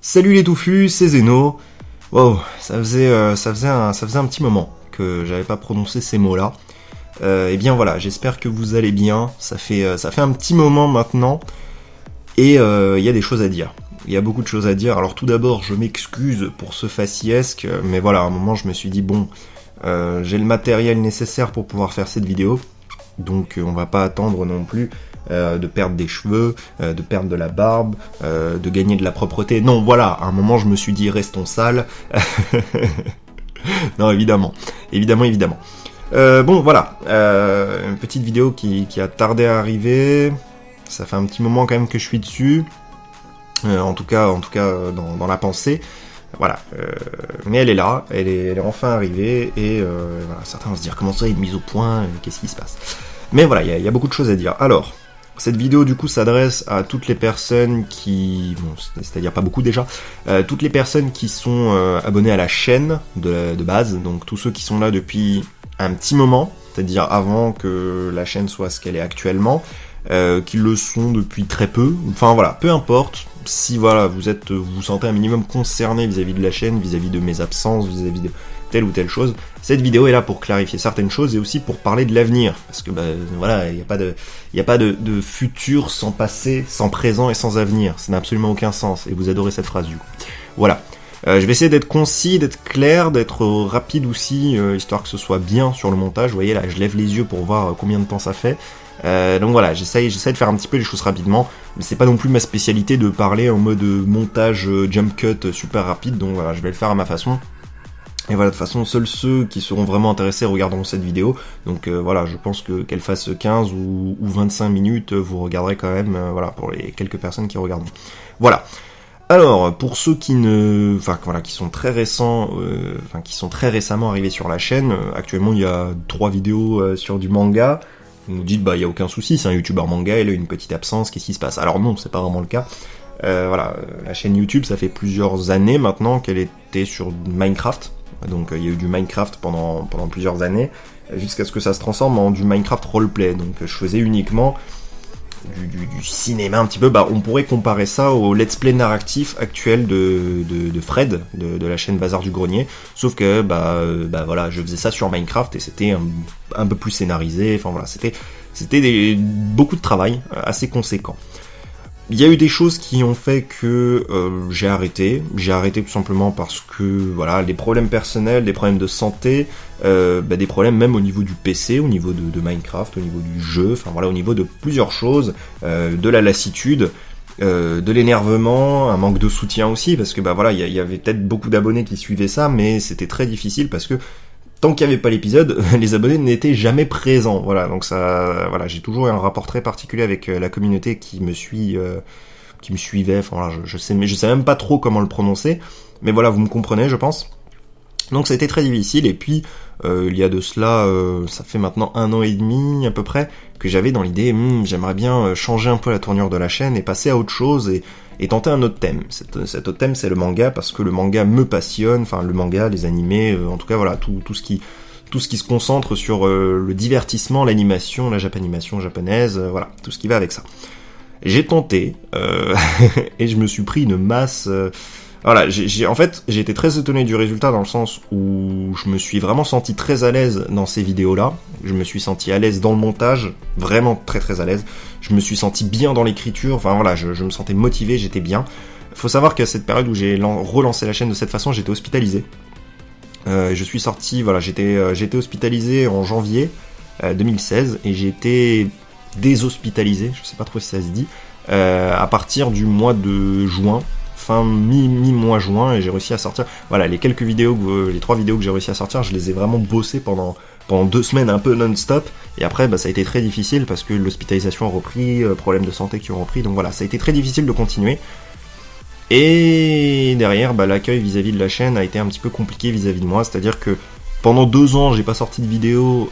Salut les touffus, c'est Zeno. Wow, ça faisait un petit moment que j'avais pas prononcé ces mots-là. Eh bien voilà, j'espère que vous allez bien. Ça fait un petit moment maintenant, et il y a des choses à dire. Il y a beaucoup de choses à dire. Alors tout d'abord, je m'excuse pour ce faciesque, mais voilà, à un moment je me suis dit bon, j'ai le matériel nécessaire pour pouvoir faire cette vidéo, donc on va pas attendre non plus de perdre des cheveux, de perdre de la barbe, de gagner de la propreté. Non, voilà, à un moment je me suis dit restons sales. Non, évidemment. Bon, voilà, une petite vidéo qui a tardé à arriver. Ça fait un petit moment quand même que je suis dessus. En tout cas, dans la pensée. Voilà, mais elle est là, elle est enfin arrivée, et voilà, certains vont se dire comment ça, une mise au point, qu'est-ce qui se passe. Mais voilà, il y a beaucoup de choses à dire. Alors, cette vidéo du coup s'adresse à toutes les personnes qui, bon, c'est-à-dire pas beaucoup déjà, toutes les personnes qui sont abonnées à la chaîne de base, donc tous ceux qui sont là depuis un petit moment, c'est-à-dire avant que la chaîne soit ce qu'elle est actuellement, qui le sont depuis très peu, enfin voilà, peu importe, si voilà, vous sentez un minimum concerné vis-à-vis de la chaîne, vis-à-vis de mes absences, vis-à-vis de telle ou telle chose, cette vidéo est là pour clarifier certaines choses et aussi pour parler de l'avenir, parce que bah, voilà, il n'y a pas de futur sans passé, sans présent et sans avenir, ça n'a absolument aucun sens, et vous adorez cette phrase du coup. Voilà. Je vais essayer d'être concis, d'être clair, d'être rapide aussi, histoire que ce soit bien sur le montage. Vous voyez là, je lève les yeux pour voir combien de temps ça fait. Donc voilà, j'essaye de faire un petit peu les choses rapidement, mais c'est pas non plus ma spécialité de parler en mode montage jump cut super rapide, donc voilà, je vais le faire à ma façon. Et voilà, de toute façon, seuls ceux qui seront vraiment intéressés regarderont cette vidéo. Donc voilà, je pense qu'elle fasse 15 ou 25 minutes, vous regarderez quand même, voilà, pour les quelques personnes qui regardent. Voilà. Alors, pour ceux qui qui sont très récents, qui sont très récemment arrivés sur la chaîne, actuellement il y a 3 vidéos sur du manga. Vous nous dites, bah il y a aucun souci, c'est un youtubeur manga, il a une petite absence, qu'est-ce qui se passe? Alors non, c'est pas vraiment le cas. Voilà, la chaîne YouTube, ça fait plusieurs années maintenant qu'elle était sur Minecraft. Donc il y a eu du Minecraft pendant plusieurs années, jusqu'à ce que ça se transforme en du Minecraft roleplay. Donc je faisais uniquement du cinéma un petit peu, bah on pourrait comparer ça au let's play narratif actuel de Fred, de la chaîne Bazar du Grenier, sauf que bah voilà, je faisais ça sur Minecraft et c'était un peu plus scénarisé, enfin voilà, c'était beaucoup de travail assez conséquent. Il y a eu des choses qui ont fait que j'ai arrêté tout simplement parce que voilà, des problèmes personnels, des problèmes de santé, des problèmes même au niveau du PC, au niveau de Minecraft, au niveau du jeu, enfin voilà, au niveau de plusieurs choses, de la lassitude, de l'énervement, un manque de soutien aussi, parce que bah voilà, il y avait peut-être beaucoup d'abonnés qui suivaient ça, mais c'était très difficile parce que tant qu'il n'y avait pas l'épisode, les abonnés n'étaient jamais présents. Voilà, donc ça, voilà, j'ai toujours un rapport très particulier avec la communauté qui me suivait. Enfin voilà, je sais même pas trop comment le prononcer, mais voilà, vous me comprenez, je pense. Donc ça a été très difficile, et puis il y a de cela, ça fait maintenant 1 an et demi à peu près, que j'avais dans l'idée, j'aimerais bien changer un peu la tournure de la chaîne et passer à autre chose et tenter un autre thème. Cet autre thème, c'est le manga, parce que le manga me passionne, enfin le manga, les animés, en tout cas voilà, tout ce qui se concentre sur le divertissement, l'animation, la japanimation japonaise, voilà, tout ce qui va avec ça. J'ai tenté, et je me suis pris une masse... Voilà, j'ai été très étonné du résultat, dans le sens où je me suis vraiment senti très à l'aise dans ces vidéos-là. Je me suis senti à l'aise dans le montage, vraiment très très à l'aise. Je me suis senti bien dans l'écriture, enfin voilà, je me sentais motivé, j'étais bien. Faut savoir qu'à cette période où j'ai relancé la chaîne de cette façon, j'étais hospitalisé. Je suis sorti, voilà, j'étais hospitalisé en janvier 2016, et j'ai été déshospitalisé, je sais pas trop si ça se dit, à partir du mois de juin. Mi-mois juin, et j'ai réussi à sortir. Voilà, les 3 vidéos que j'ai réussi à sortir, je les ai vraiment bossées pendant 2 semaines un peu non-stop, et après bah, ça a été très difficile parce que l'hospitalisation a repris, problèmes de santé qui ont repris, donc voilà, ça a été très difficile de continuer. Et derrière, bah, l'accueil vis-à-vis de la chaîne a été un petit peu compliqué vis-à-vis de moi, c'est-à-dire que pendant 2 ans, j'ai pas sorti de vidéo,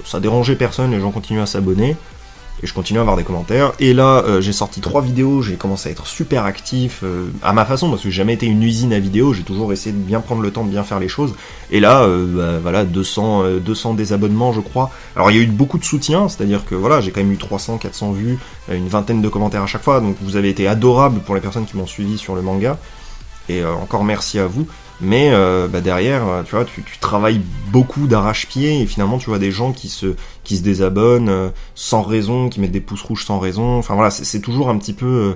ça dérangeait personne, les gens continuaient à s'abonner. Et je continue à avoir des commentaires, et là j'ai sorti 3 vidéos, j'ai commencé à être super actif, à ma façon, parce que j'ai jamais été une usine à vidéo, j'ai toujours essayé de bien prendre le temps de bien faire les choses, et là, voilà, 200 désabonnements je crois. Alors il y a eu beaucoup de soutien, c'est-à-dire que voilà, j'ai quand même eu 300, 400 vues, une vingtaine de commentaires à chaque fois, donc vous avez été adorables pour les personnes qui m'ont suivi sur le manga, et encore merci à vous. Mais derrière, tu vois, tu travailles beaucoup d'arrache-pied et finalement tu vois des gens qui se désabonnent sans raison, qui mettent des pouces rouges sans raison. Enfin voilà, c'est toujours un petit peu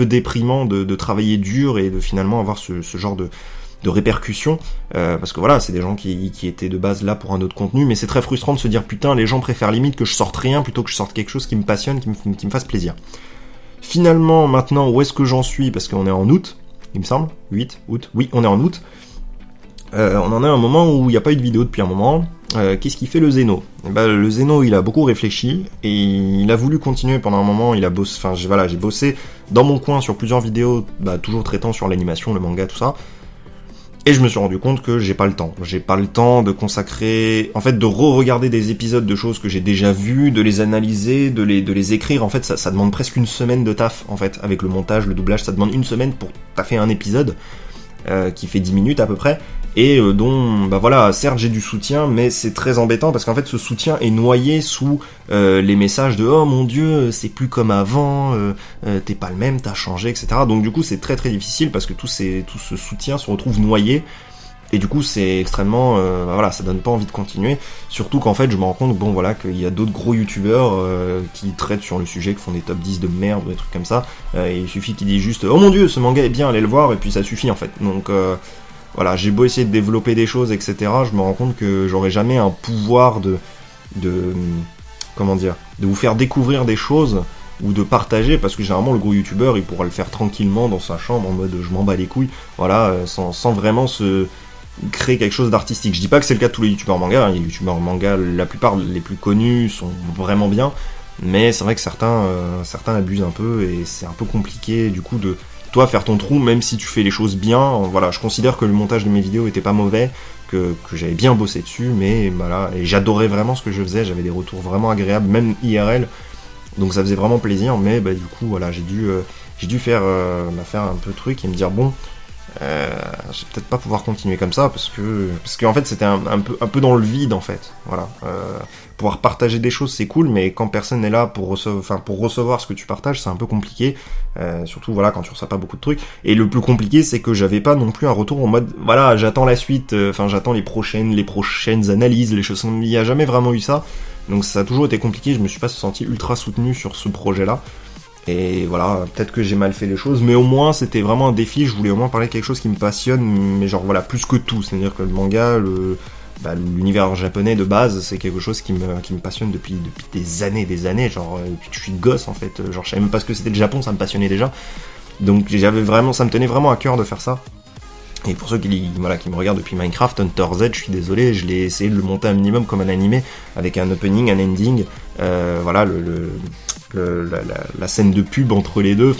déprimant de travailler dur et de finalement avoir ce genre de répercussions, parce que voilà, c'est des gens qui étaient de base là pour un autre contenu, mais c'est très frustrant de se dire putain, les gens préfèrent limite que je sorte rien plutôt que je sorte quelque chose qui me passionne, qui me fasse plaisir. Finalement, maintenant, où est-ce que j'en suis? Parce qu'on est en août, il me semble, 8 août, oui, on est en août. On en est à un moment où il n'y a pas eu de vidéo depuis un moment. Qu'est-ce qu'il fait le Zeno? Le Zeno, il a beaucoup réfléchi et il a voulu continuer pendant un moment. Il a bossé, j'ai bossé dans mon coin sur plusieurs vidéos, toujours traitant sur l'animation, le manga, tout ça. Et je me suis rendu compte que j'ai pas le temps. J'ai pas le temps de consacrer, en fait, de re-regarder des épisodes de choses que j'ai déjà vues, de les analyser, de les écrire. En fait, ça demande presque une semaine de taf, en fait, avec le montage, le doublage. Ça demande une semaine pour taffer un épisode qui fait 10 minutes à peu près. Et dont, certes j'ai du soutien, mais c'est très embêtant parce qu'en fait ce soutien est noyé sous les messages de oh mon dieu, c'est plus comme avant, t'es pas le même, t'as changé, etc. Donc du coup c'est très très difficile parce que tout ce soutien se retrouve noyé. Et du coup c'est extrêmement, ça donne pas envie de continuer. Surtout qu'en fait je me rends compte, qu'il y a d'autres gros youtubeurs qui traitent sur le sujet, qui font des top 10 de merde ou des trucs comme ça. Et il suffit qu'ils disent juste oh mon dieu, ce manga est bien, allez le voir, et puis ça suffit en fait. Donc voilà, j'ai beau essayer de développer des choses, etc. Je me rends compte que j'aurai jamais un pouvoir de vous faire découvrir des choses ou de partager, parce que généralement le gros youtubeur il pourra le faire tranquillement dans sa chambre en mode je m'en bats les couilles, voilà, sans vraiment se créer quelque chose d'artistique. Je dis pas que c'est le cas de tous les youtubeurs manga, les youtubeurs manga, la plupart les plus connus sont vraiment bien, mais c'est vrai que certains abusent un peu et c'est un peu compliqué du coup de toi faire ton trou, même si tu fais les choses bien. Voilà, je considère que le montage de mes vidéos était pas mauvais, que j'avais bien bossé dessus, mais voilà, et j'adorais vraiment ce que je faisais, j'avais des retours vraiment agréables, même IRL, donc ça faisait vraiment plaisir, mais du coup voilà, j'ai dû faire un peu de truc et me dire bon, je vais peut-être pas pouvoir continuer comme ça parce qu'en fait c'était un peu dans le vide en fait, voilà. Pouvoir partager des choses c'est cool, mais quand personne n'est là pour recevoir ce que tu partages, c'est un peu compliqué, surtout voilà quand tu reçois pas beaucoup de trucs. Et le plus compliqué c'est que j'avais pas non plus un retour en mode voilà j'attends la suite, j'attends les prochaines analyses, les choses, il n'y a jamais vraiment eu ça, donc ça a toujours été compliqué. Je me suis pas senti ultra soutenu sur ce projet là. Et voilà, peut-être que j'ai mal fait les choses, mais au moins c'était vraiment un défi, je voulais au moins parler de quelque chose qui me passionne, mais genre voilà, plus que tout, c'est-à-dire que le manga, l'univers japonais de base, c'est quelque chose qui me passionne depuis des années, genre depuis que je suis gosse en fait, genre je savais même pas ce que c'était le Japon, ça me passionnait déjà, donc ça me tenait vraiment à cœur de faire ça. Et pour ceux qui me regardent depuis Minecraft, Hunter Z, je suis désolé, je l'ai essayé de le monter un minimum comme un animé, avec un opening, un ending, la scène de pub entre les deux,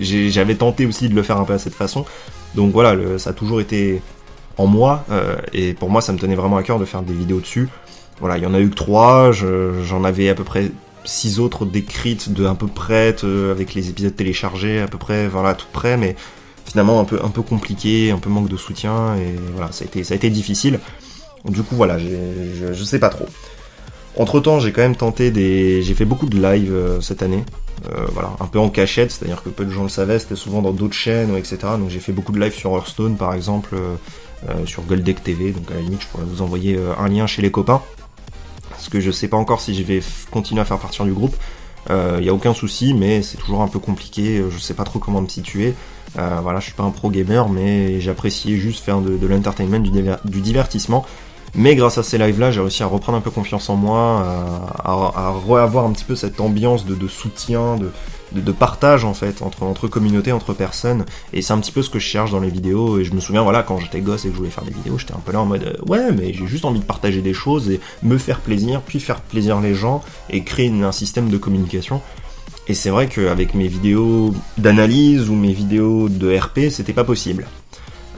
j'avais tenté aussi de le faire un peu à cette façon, donc voilà, ça a toujours été en moi, et pour moi ça me tenait vraiment à cœur de faire des vidéos dessus. Voilà, il y en a eu que 3, j'en avais à peu près 6 autres décrites de à peu près, avec les épisodes téléchargés à peu près, voilà, tout près, mais finalement un peu compliqué, un peu manque de soutien, et voilà, ça a été difficile. Du coup voilà, je sais pas trop. Entre temps, j'ai quand même j'ai fait beaucoup de live cette année, un peu en cachette, c'est-à-dire que peu de gens le savaient, c'était souvent dans d'autres chaînes, etc. Donc j'ai fait beaucoup de live sur Hearthstone par exemple, sur Goldeck TV, donc à la limite je pourrais vous envoyer un lien chez les copains, parce que je sais pas encore si je vais continuer à faire partie du groupe. Y a aucun souci, mais c'est toujours un peu compliqué, je sais pas trop comment me situer. Je suis pas un pro gamer, mais j'appréciais juste faire de l'entertainment, du divertissement. Mais grâce à ces lives-là, j'ai réussi à reprendre un peu confiance en moi, à reavoir un petit peu cette ambiance de soutien, de partage en fait, entre communautés, entre personnes. Et c'est un petit peu ce que je cherche dans les vidéos. Et je me souviens, voilà, quand j'étais gosse et que je voulais faire des vidéos, j'étais un peu là en mode ouais, mais j'ai juste envie de partager des choses et me faire plaisir, puis faire plaisir les gens et créer un système de communication. Et c'est vrai qu'avec mes vidéos d'analyse ou mes vidéos de RP, c'était pas possible.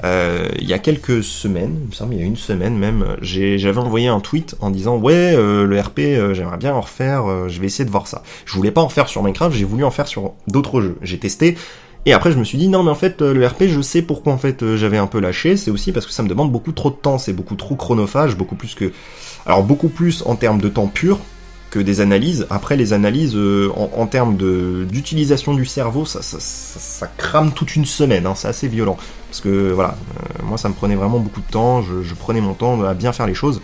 Il y a quelques semaines, il me semble, il y a une semaine même, j'avais envoyé un tweet en disant ouais, le RP, j'aimerais bien en refaire, je vais essayer de voir ça. Je voulais pas en faire sur Minecraft, j'ai voulu en faire sur d'autres jeux. J'ai testé, et après je me suis dit non mais en fait le RP, je sais pourquoi en fait j'avais un peu lâché, c'est aussi parce que ça me demande beaucoup trop de temps, c'est beaucoup trop chronophage, beaucoup plus en termes de temps pur que des analyses. Après, les analyses, en termes d'utilisation du cerveau, ça crame toute une semaine, hein, c'est assez violent. Parce que, voilà, moi, ça me prenait vraiment beaucoup de temps, je prenais mon temps à bien faire les choses.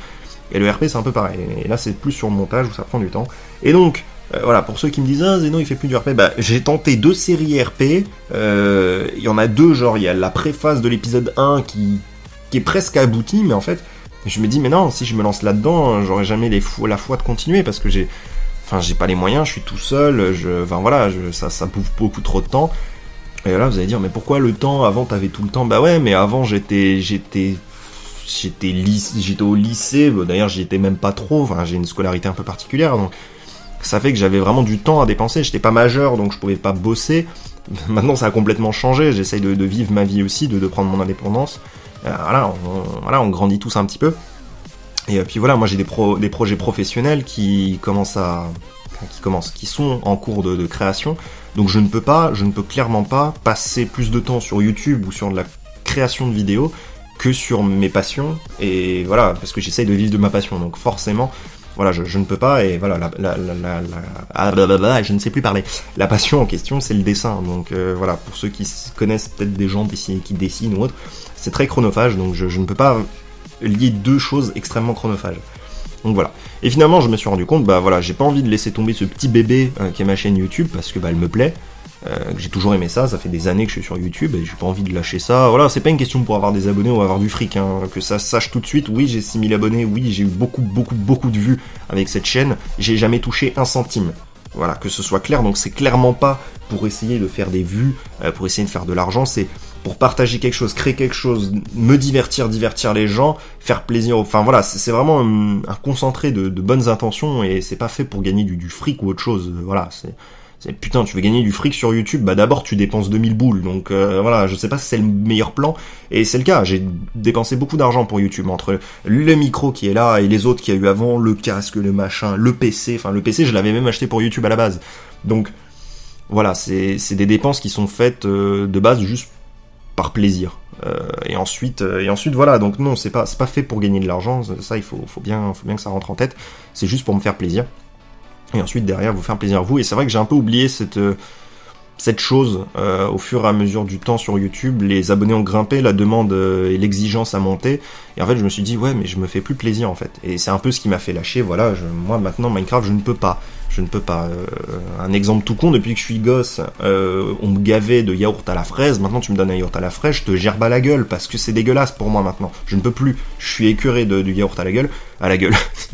Et le RP, c'est un peu pareil. Et là, c'est plus sur le montage où ça prend du temps. Et donc, voilà, pour ceux qui me disent « Ah, Zeno, il fait plus du RP », bah, j'ai tenté 2 séries RP. Il y en a 2, genre, il y a la préface de l'épisode 1 qui est presque aboutie, mais en fait, je me dis « Mais non, si je me lance là-dedans, j'aurai jamais la foi de continuer, parce que j'ai pas les moyens, je suis tout seul, ça bouffe beaucoup trop de temps. » Et là, vous allez dire « Mais pourquoi le temps? Avant, t'avais tout le temps. » Bah ouais, mais avant, j'étais au lycée, d'ailleurs j'y étais même pas trop, enfin j'ai une scolarité un peu particulière, donc ça fait que j'avais vraiment du temps à dépenser, j'étais pas majeur donc je pouvais pas bosser. Maintenant ça a complètement changé, j'essaye de vivre ma vie aussi, de prendre mon indépendance. On grandit tous un petit peu. Et puis voilà, moi j'ai des projets professionnels qui sont en cours de création, donc je ne peux clairement pas passer plus de temps sur YouTube ou sur de la création de vidéos que sur mes passions, et voilà, parce que j'essaye de vivre de ma passion, donc forcément, voilà, je ne peux pas, et voilà, je ne sais plus parler. La passion en question, c'est le dessin, donc voilà, pour ceux qui connaissent peut-être des gens qui dessinent ou autre, c'est très chronophage, donc je ne peux pas lier 2 choses extrêmement chronophages. Donc voilà. Et finalement, je me suis rendu compte, bah voilà, j'ai pas envie de laisser tomber ce petit bébé qui est ma chaîne YouTube, parce que bah elle me plaît. J'ai toujours aimé ça fait des années que je suis sur YouTube et j'ai pas envie de lâcher ça. Voilà, c'est pas une question pour avoir des abonnés ou avoir du fric, hein, que ça sache tout de suite. Oui, j'ai 6000 abonnés, oui, j'ai eu beaucoup de vues avec cette chaîne, j'ai jamais touché 1 centime. Voilà, que ce soit clair, donc c'est clairement pas pour essayer de faire des vues, pour essayer de faire de l'argent, c'est pour partager quelque chose, créer quelque chose, me divertir les gens, faire plaisir, enfin voilà, c'est vraiment un concentré de bonnes intentions et c'est pas fait pour gagner du fric ou autre chose, voilà, putain, tu veux gagner du fric sur YouTube, bah d'abord tu dépenses 2000 boules, donc voilà, je sais pas si c'est le meilleur plan, et c'est le cas, j'ai dépensé beaucoup d'argent pour YouTube, entre le micro qui est là, et les autres qu'il y a eu avant, le casque, le machin, le PC, enfin le PC je l'avais même acheté pour YouTube à la base, donc voilà, c'est des dépenses qui sont faites de base juste par plaisir, et ensuite voilà, donc non, c'est pas fait pour gagner de l'argent, ça il faut bien que ça rentre en tête, c'est juste pour me faire plaisir. Et ensuite, derrière, vous faire plaisir à vous. Et c'est vrai que j'ai un peu oublié cette chose au fur et à mesure du temps sur YouTube. Les abonnés ont grimpé, la demande et l'exigence a monté. Et en fait, je me suis dit, ouais, mais je me fais plus plaisir, en fait. Et c'est un peu ce qui m'a fait lâcher. Voilà, moi, maintenant, Minecraft, je ne peux pas. Un exemple tout con, depuis que je suis gosse, on me gavait de yaourt à la fraise. Maintenant, tu me donnes un yaourt à la fraise, je te gerbe à la gueule, parce que c'est dégueulasse pour moi maintenant. Je ne peux plus. Je suis écœuré du yaourt à la gueule.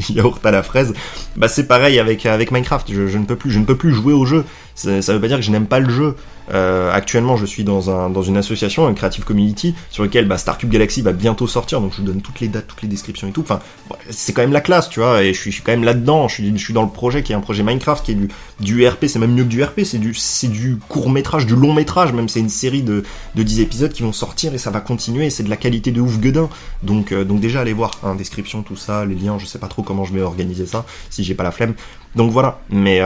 Yaourt à la fraise. Bah, c'est pareil avec Minecraft. Je ne peux plus jouer au jeu. Ça veut pas dire que je n'aime pas le jeu. Actuellement, je suis dans une association, un Creative Community, sur lequel Starcube Galaxy va bientôt sortir, donc je vous donne toutes les dates, toutes les descriptions et tout. Enfin, c'est quand même la classe, tu vois, et je suis quand même là-dedans. Je suis dans le projet qui est un projet Minecraft, qui est du RP, c'est même mieux que du RP, c'est du court-métrage, du long-métrage, même c'est une série de 10 épisodes qui vont sortir et ça va continuer, et c'est de la qualité de ouf gueudin. Donc déjà, allez voir, hein, description, tout ça, les liens, je sais pas trop comment je vais organiser ça, si j'ai pas la flemme. Donc voilà, mais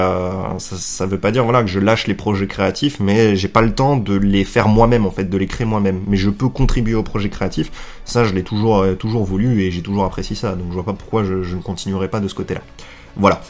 ça veut pas dire voilà que je lâche les projets créatifs, mais j'ai pas le temps de les faire moi-même en fait, de les créer moi-même. Mais je peux contribuer au projet créatif, ça je l'ai toujours voulu et j'ai toujours apprécié ça, donc je vois pas pourquoi je ne continuerai pas de ce côté-là. Voilà.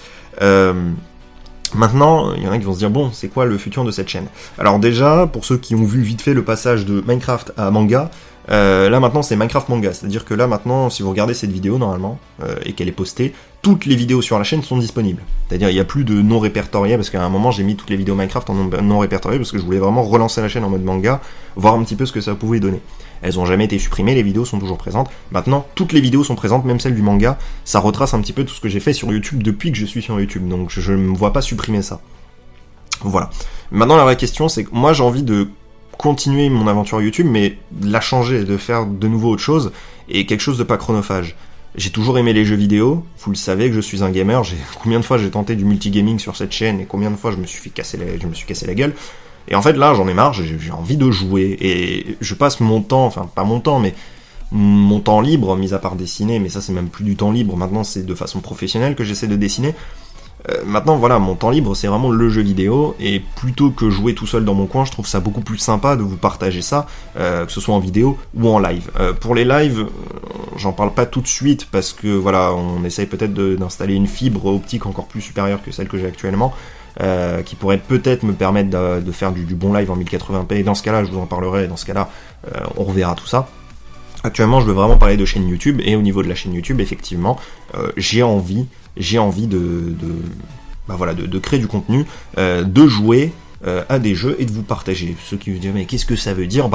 Maintenant, il y en a qui vont se dire, bon, c'est quoi le futur de cette chaîne? Alors déjà, pour ceux qui ont vu vite fait le passage de Minecraft à manga, là maintenant c'est Minecraft manga, c'est-à-dire que là maintenant, si vous regardez cette vidéo normalement, et qu'elle est postée, toutes les vidéos sur la chaîne sont disponibles. C'est-à-dire il n'y a plus de non répertoriés, parce qu'à un moment j'ai mis toutes les vidéos Minecraft en non répertoriées, parce que je voulais vraiment relancer la chaîne en mode manga, voir un petit peu ce que ça pouvait donner. Elles ont jamais été supprimées, les vidéos sont toujours présentes. Maintenant, toutes les vidéos sont présentes, même celles du manga. Ça retrace un petit peu tout ce que j'ai fait sur YouTube depuis que je suis sur YouTube, donc je ne me vois pas supprimer ça. Voilà. Maintenant, la vraie question, c'est que moi j'ai envie de continuer mon aventure YouTube, mais de la changer, de faire de nouveau autre chose, et quelque chose de pas chronophage. J'ai toujours aimé les jeux vidéo, vous le savez que je suis un gamer, combien de fois j'ai tenté du multigaming sur cette chaîne, et combien de fois je me suis cassé la gueule. Et en fait là j'en ai marre, j'ai envie de jouer, et je passe mon temps, enfin pas mon temps, mais mon temps libre, mis à part dessiner, mais ça c'est même plus du temps libre, maintenant c'est de façon professionnelle que j'essaie de dessiner. Maintenant voilà, mon temps libre c'est vraiment le jeu vidéo, et plutôt que jouer tout seul dans mon coin, je trouve ça beaucoup plus sympa de vous partager ça, que ce soit en vidéo ou en live. Pour les lives, j'en parle pas tout de suite parce que voilà, on essaye peut-être d'installer une fibre optique encore plus supérieure que celle que j'ai actuellement, qui pourrait peut-être me permettre de faire du bon live en 1080p, et dans ce cas-là, je vous en parlerai, et dans ce cas-là, on reverra tout ça. Actuellement, je veux vraiment parler de chaîne YouTube, et au niveau de la chaîne YouTube, effectivement, j'ai envie de créer du contenu, de jouer à des jeux et de vous partager. Ceux qui vous disent mais qu'est-ce que ça veut dire,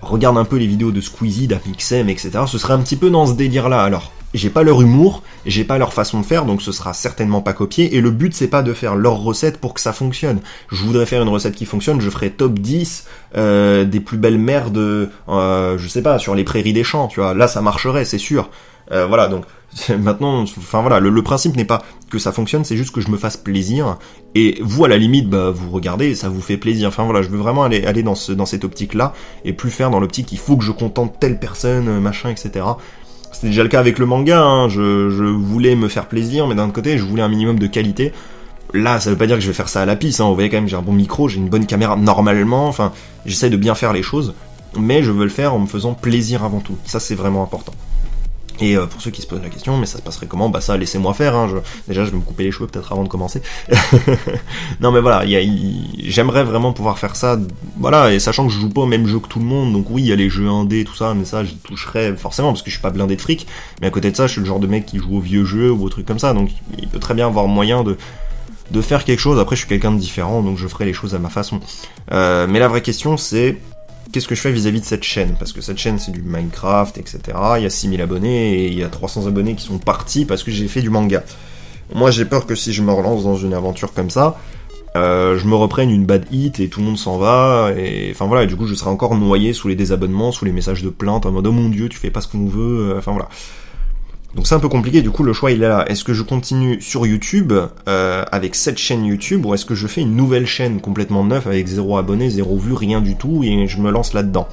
regarde un peu les vidéos de Squeezie, d'Amixem, etc. Ce serait un petit peu dans ce délire-là. Alors, j'ai pas leur humour, j'ai pas leur façon de faire, donc ce sera certainement pas copié, et le but c'est pas de faire leur recette pour que ça fonctionne. Je voudrais faire une recette qui fonctionne, je ferai top 10 des plus belles mers de, je sais pas, sur les prairies des champs, tu vois, là ça marcherait, c'est sûr. Voilà, donc maintenant, enfin voilà, le principe n'est pas que ça fonctionne, c'est juste que je me fasse plaisir, et vous à la limite, vous regardez, ça vous fait plaisir. Enfin voilà, je veux vraiment aller dans cette optique-là, et plus faire dans l'optique il faut que je contente telle personne, machin, etc. C'était déjà le cas avec le manga, hein. Je voulais me faire plaisir, mais d'un autre côté, je voulais un minimum de qualité. Là, ça veut pas dire que je vais faire ça à la pisse, hein. Vous voyez quand même que j'ai un bon micro, j'ai une bonne caméra normalement, enfin, j'essaie de bien faire les choses, mais je veux le faire en me faisant plaisir avant tout. Ça, c'est vraiment important. Et pour ceux qui se posent la question, mais ça se passerait comment ? Ça, laissez-moi faire, hein. Déjà, je vais me couper les cheveux peut-être avant de commencer. Non, mais voilà, j'aimerais vraiment pouvoir faire ça, voilà, et sachant que je joue pas au même jeu que tout le monde, donc oui, il y a les jeux indés, tout ça, mais ça, j'y toucherais forcément, parce que je suis pas blindé de fric, mais à côté de ça, je suis le genre de mec qui joue aux vieux jeux ou aux trucs comme ça, donc il peut très bien avoir moyen de faire quelque chose. Après, je suis quelqu'un de différent, donc je ferai les choses à ma façon. Mais la vraie question, c'est qu'est-ce que je fais vis-à-vis de cette chaîne ? Parce que cette chaîne, c'est du Minecraft, etc. Il y a 6000 abonnés, et il y a 300 abonnés qui sont partis parce que j'ai fait du manga. Moi, j'ai peur que si je me relance dans une aventure comme ça, je me reprenne une bad hit et tout le monde s'en va, et enfin voilà, et du coup, je serai encore noyé sous les désabonnements, sous les messages de plainte, en mode « Oh mon Dieu, tu fais pas ce qu'on veut », enfin voilà. Donc c'est un peu compliqué, du coup le choix il est là. Est-ce que je continue sur YouTube avec cette chaîne YouTube, ou est-ce que je fais une nouvelle chaîne complètement neuve avec 0 abonnés, 0 vues, rien du tout, et je me lance là-dedans ?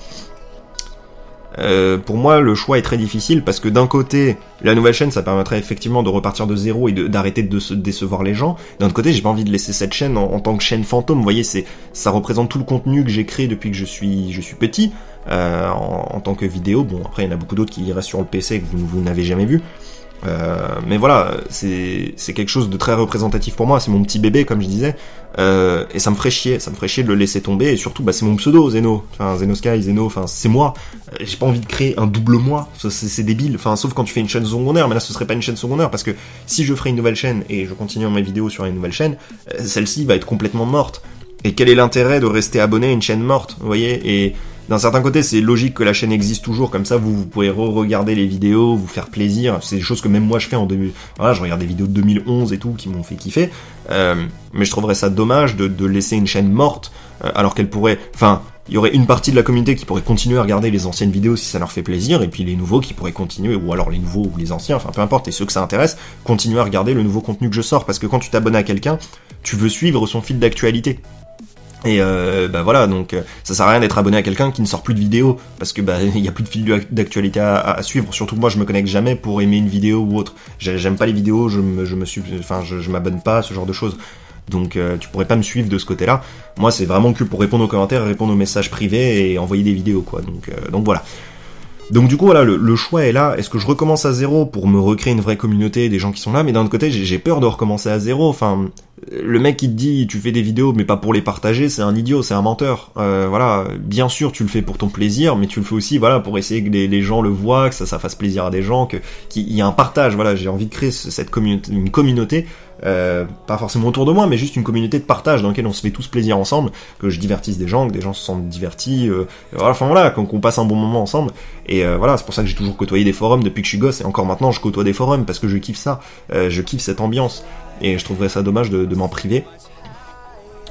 Pour moi le choix est très difficile, parce que d'un côté la nouvelle chaîne ça permettrait effectivement de repartir de zéro et d'arrêter de se décevoir les gens. D'un autre côté j'ai pas envie de laisser cette chaîne en tant que chaîne fantôme, vous voyez, ça représente tout le contenu que j'ai créé depuis que je suis petit. En tant que vidéo, bon après il y en a beaucoup d'autres qui restent sur le PC que vous n'avez jamais vu, mais voilà, c'est quelque chose de très représentatif pour moi, c'est mon petit bébé comme je disais, et ça me ferait chier de le laisser tomber, et surtout c'est mon pseudo Zeno, enfin Zenosky, Zeno, enfin c'est moi, j'ai pas envie de créer un double moi, c'est débile, enfin sauf quand tu fais une chaîne secondaire, mais là ce serait pas une chaîne secondaire, parce que si je ferais une nouvelle chaîne et je continue mes vidéos sur une nouvelle chaîne, celle-ci va être complètement morte, et quel est l'intérêt de rester abonné à une chaîne morte, vous voyez, et d'un certain côté, c'est logique que la chaîne existe toujours, comme ça vous pouvez re-regarder les vidéos, vous faire plaisir, c'est des choses que même moi je fais voilà, je regarde des vidéos de 2011 et tout, qui m'ont fait kiffer, mais je trouverais ça dommage de laisser une chaîne morte, alors qu'elle pourrait, enfin, il y aurait une partie de la communauté qui pourrait continuer à regarder les anciennes vidéos si ça leur fait plaisir, et puis les nouveaux qui pourraient continuer, ou alors les nouveaux ou les anciens, enfin peu importe, et ceux que ça intéresse, continuer à regarder le nouveau contenu que je sors, parce que quand tu t'abonnes à quelqu'un, tu veux suivre son fil d'actualité. Et voilà, donc ça sert à rien d'être abonné à quelqu'un qui ne sort plus de vidéos, parce que il y a plus de fil d'actualité à suivre. Surtout que moi je me connecte jamais pour aimer une vidéo ou autre. J'aime pas les vidéos, je m'abonne pas à ce genre de choses. Donc tu pourrais pas me suivre de ce côté-là. Moi c'est vraiment que pour répondre aux commentaires, répondre aux messages privés et envoyer des vidéos quoi. Donc voilà. Donc du coup voilà, le choix est là. Est-ce que je recommence à zéro pour me recréer une vraie communauté, des gens qui sont là, mais d'un autre côté j'ai peur de recommencer à zéro. Enfin, le mec qui te dit tu fais des vidéos mais pas pour les partager, c'est un idiot, c'est un menteur. Voilà, bien sûr tu le fais pour ton plaisir, mais tu le fais aussi voilà pour essayer que les gens le voient, que ça fasse plaisir à des gens, qu'il y ait un partage. Voilà, j'ai envie de créer une communauté. Pas forcément autour de moi, mais juste une communauté de partage dans laquelle on se fait tous plaisir ensemble, que je divertisse des gens, que des gens se sentent divertis, enfin voilà, qu'on passe un bon moment ensemble. Et voilà, c'est pour ça que j'ai toujours côtoyé des forums depuis que je suis gosse, et encore maintenant je côtoie des forums parce que je kiffe ça, je kiffe cette ambiance, et je trouverais ça dommage de m'en priver.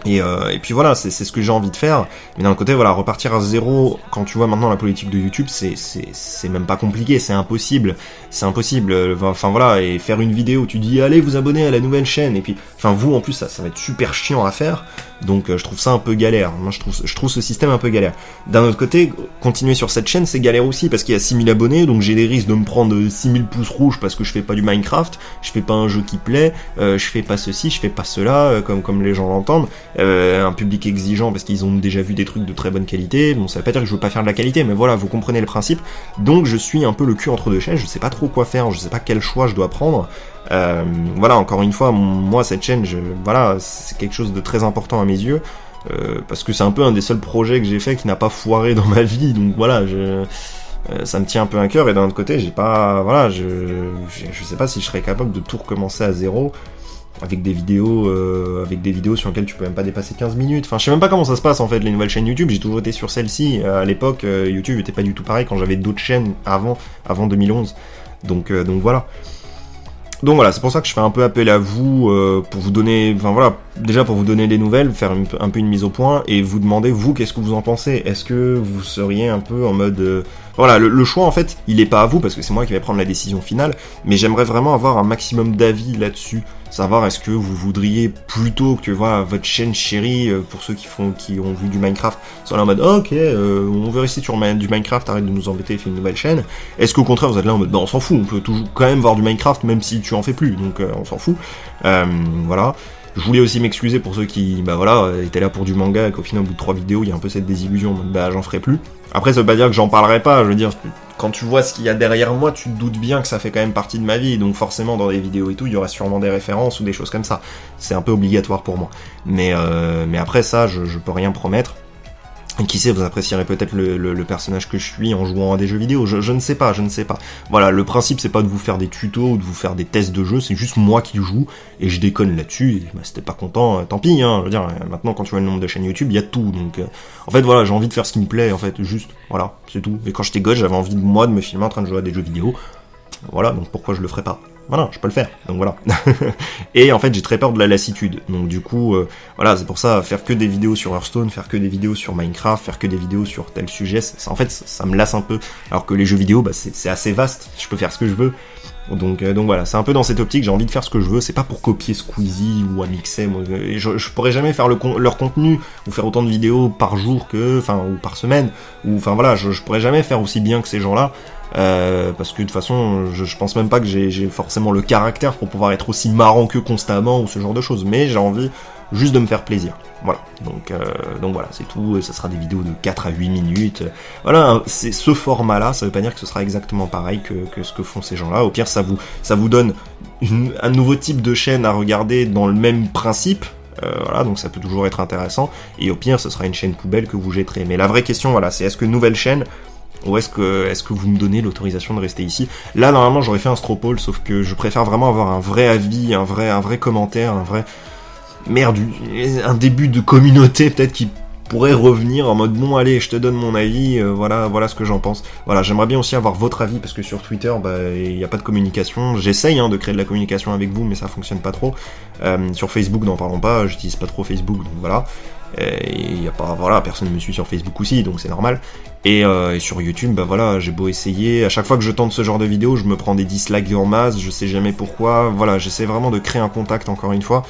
Et puis voilà, c'est ce que j'ai envie de faire. Mais d'un côté, voilà, repartir à zéro, quand tu vois maintenant la politique de YouTube, c'est même pas compliqué, c'est impossible. C'est impossible. Enfin voilà, et faire une vidéo, tu dis allez vous abonner à la nouvelle chaîne, et puis, enfin vous en plus ça va être super chiant à faire. Donc je trouve ça un peu galère. Moi je trouve ce système un peu galère. D'un autre côté, continuer sur cette chaîne c'est galère aussi, parce qu'il y a 6000 abonnés, donc j'ai des risques de me prendre 6000 pouces rouges parce que je fais pas du Minecraft, je fais pas un jeu qui plaît, je fais pas ceci, je fais pas cela, comme les gens l'entendent. un public exigeant parce qu'ils ont déjà vu des trucs de très bonne qualité. Bon, ça veut pas dire que je veux pas faire de la qualité, mais voilà, vous comprenez le principe. Donc je suis un peu le cul entre deux chaises, je sais pas trop quoi faire, je sais pas quel choix je dois prendre. Voilà, encore une fois, moi cette chaîne, voilà, c'est quelque chose de très important à mes yeux. Parce que c'est un peu un des seuls projets que j'ai fait qui n'a pas foiré dans ma vie, donc voilà, ça me tient un peu à cœur, et d'un autre côté, j'ai pas, voilà, je sais pas si je serais capable de tout recommencer à zéro, avec des vidéos sur lesquelles tu peux même pas dépasser 15 minutes, enfin je sais même pas comment ça se passe en fait, les nouvelles chaînes YouTube, j'ai toujours été sur celle-ci, à l'époque, YouTube était pas du tout pareil quand j'avais d'autres chaînes avant 2011, donc voilà. Donc voilà, c'est pour ça que je fais un peu appel à vous, pour vous donner, enfin voilà, déjà pour vous donner des nouvelles, faire un peu une mise au point, et vous demander, vous, qu'est-ce que vous en pensez? Est-ce que vous seriez un peu en mode... Voilà, le choix, en fait, il est pas à vous, parce que c'est moi qui vais prendre la décision finale, mais j'aimerais vraiment avoir un maximum d'avis là-dessus, savoir est-ce que vous voudriez plutôt que, voilà, votre chaîne chérie, pour ceux qui ont vu du Minecraft, soit là en mode, oh, ok, on veut rester sur du Minecraft, arrête de nous embêter, fais une nouvelle chaîne. Est-ce qu'au contraire, vous êtes là en mode, bah on s'en fout, on peut toujours quand même voir du Minecraft, même si tu en fais plus, donc on s'en fout. Voilà. Je voulais aussi m'excuser pour ceux qui, bah voilà, étaient là pour du manga et qu'au final, au bout de 3 vidéos, il y a un peu cette désillusion, bah j'en ferai plus. Après, ça veut pas dire que j'en parlerai pas, je veux dire, quand tu vois ce qu'il y a derrière moi, tu te doutes bien que ça fait quand même partie de ma vie, donc forcément, dans des vidéos et tout, il y aura sûrement des références ou des choses comme ça. C'est un peu obligatoire pour moi. Mais après ça, je peux rien promettre. Et qui sait, vous apprécierez peut-être le personnage que je suis en jouant à des jeux vidéo, je ne sais pas. Voilà, le principe c'est pas de vous faire des tutos ou de vous faire des tests de jeux, c'est juste moi qui joue, et je déconne là-dessus, et bah, si t'es pas content, tant pis, hein, je veux dire, maintenant quand tu vois le nombre de chaînes YouTube, il y a tout, donc en fait voilà, j'ai envie de faire ce qui me plaît, en fait, juste, voilà, c'est tout. Et quand j'étais gosse, j'avais envie de me filmer en train de jouer à des jeux vidéo, voilà, donc pourquoi je le ferais pas? Voilà, je peux le faire, donc voilà. Et en fait, j'ai très peur de la lassitude, donc du coup, voilà, c'est pour ça, faire que des vidéos sur Hearthstone, faire que des vidéos sur Minecraft, faire que des vidéos sur tel sujet, en fait, ça me lasse un peu, alors que les jeux vidéo, bah, c'est assez vaste, je peux faire ce que je veux. Donc voilà, c'est un peu dans cette optique, j'ai envie de faire ce que je veux, c'est pas pour copier Squeezie ou Amixem, je pourrais jamais faire leur contenu, ou faire autant de vidéos par jour ou par semaine, ou enfin voilà, je pourrais jamais faire aussi bien que ces gens-là, parce que de toute façon, je pense même pas que j'ai forcément le caractère pour pouvoir être aussi marrant que constamment, ou ce genre de choses, mais j'ai envie juste de me faire plaisir. Voilà, donc voilà, c'est tout, ça sera des vidéos de 4 à 8 minutes, voilà, c'est ce format-là, ça veut pas dire que ce sera exactement pareil que ce que font ces gens-là, au pire ça vous donne un nouveau type de chaîne à regarder dans le même principe, voilà, donc ça peut toujours être intéressant, et au pire ce sera une chaîne poubelle que vous jetterez, mais la vraie question, voilà, c'est est-ce que nouvelle chaîne, ou est-ce que vous me donnez l'autorisation de rester ici? Là, normalement, j'aurais fait un straw poll, sauf que je préfère vraiment avoir un vrai avis, un vrai commentaire, un début de communauté peut-être qui pourrait revenir en mode bon allez je te donne mon avis, voilà ce que j'en pense. Voilà, j'aimerais bien aussi avoir votre avis parce que sur Twitter il n'y a pas de communication, j'essaye de créer de la communication avec vous mais ça fonctionne pas trop. Sur Facebook n'en parlons pas, j'utilise pas trop Facebook donc voilà. Il y a pas, voilà, personne ne me suit sur Facebook aussi donc c'est normal. Et sur YouTube, voilà, j'ai beau essayer, à chaque fois que je tente ce genre de vidéo, je me prends des dislikes en masse, je sais jamais pourquoi, voilà, j'essaie vraiment de créer un contact encore une fois.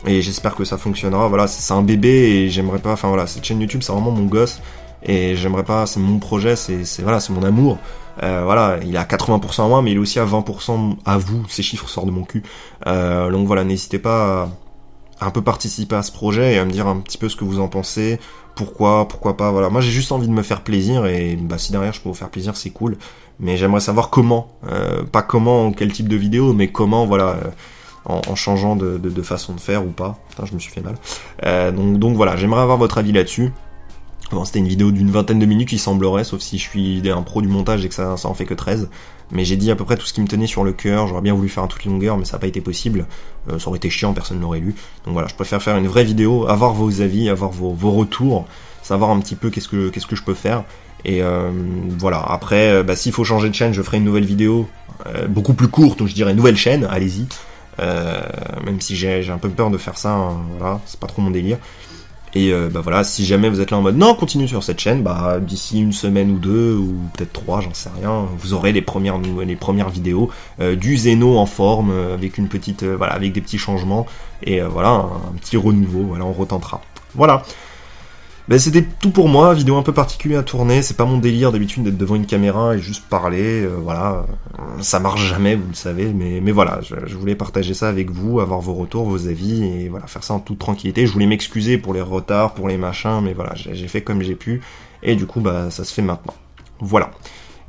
Et j'espère que ça fonctionnera, voilà, c'est un bébé et j'aimerais pas, enfin voilà, cette chaîne YouTube c'est vraiment mon gosse et j'aimerais pas, c'est mon projet, c'est mon amour, voilà, il est à 80% à moi mais il est aussi à 20% à vous, ces chiffres sortent de mon cul, donc voilà, n'hésitez pas à un peu participer à ce projet et à me dire un petit peu ce que vous en pensez, pourquoi pas, voilà, moi j'ai juste envie de me faire plaisir et bah si derrière je peux vous faire plaisir c'est cool, mais j'aimerais savoir comment, pas comment, quel type de vidéo, mais comment, voilà, en changeant de façon de faire ou pas. Putain, je me suis fait mal. Donc voilà, j'aimerais avoir votre avis là-dessus. Bon, c'était une vidéo d'une 20aine de minutes, il semblerait, sauf si je suis un pro du montage et que ça en fait que 13. Mais j'ai dit à peu près tout ce qui me tenait sur le cœur, j'aurais bien voulu faire un toute longueur, mais ça n'a pas été possible. Ça aurait été chiant, personne ne l'aurait lu. Donc voilà, je préfère faire une vraie vidéo, avoir vos avis, avoir vos retours, savoir un petit peu qu'est-ce que je peux faire. Et voilà, après, s'il faut changer de chaîne, je ferai une nouvelle vidéo, beaucoup plus courte, donc je dirais nouvelle chaîne, allez-y. Même si j'ai un peu peur de faire ça, hein, voilà, c'est pas trop mon délire. Et voilà, si jamais vous êtes là en mode non, continue sur cette chaîne, d'ici une semaine ou deux, ou peut-être 3, j'en sais rien, vous aurez les premières vidéos, du Zeno en forme, avec une petite, voilà, avec des petits changements, et voilà, un petit renouveau, voilà, on retentera. Voilà. Ben, c'était tout pour moi, vidéo un peu particulière à tourner, c'est pas mon délire d'habitude d'être devant une caméra et juste parler, voilà, ça marche jamais, vous le savez, mais voilà, je voulais partager ça avec vous, avoir vos retours, vos avis, et voilà, faire ça en toute tranquillité. Je voulais m'excuser pour les retards, pour les machins, mais voilà, j'ai fait comme j'ai pu, et du coup, bah, ça se fait maintenant. Voilà.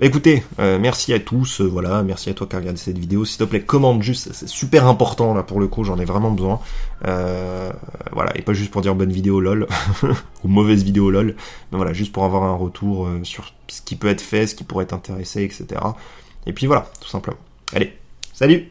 Écoutez, merci à tous, voilà, merci à toi qui as regardé cette vidéo. S'il te plaît, commente juste, c'est super important là pour le coup, j'en ai vraiment besoin. Voilà, et pas juste pour dire bonne vidéo lol, ou mauvaise vidéo lol, mais voilà, juste pour avoir un retour sur ce qui peut être fait, ce qui pourrait t'intéresser, etc. Et puis voilà, tout simplement. Allez, salut!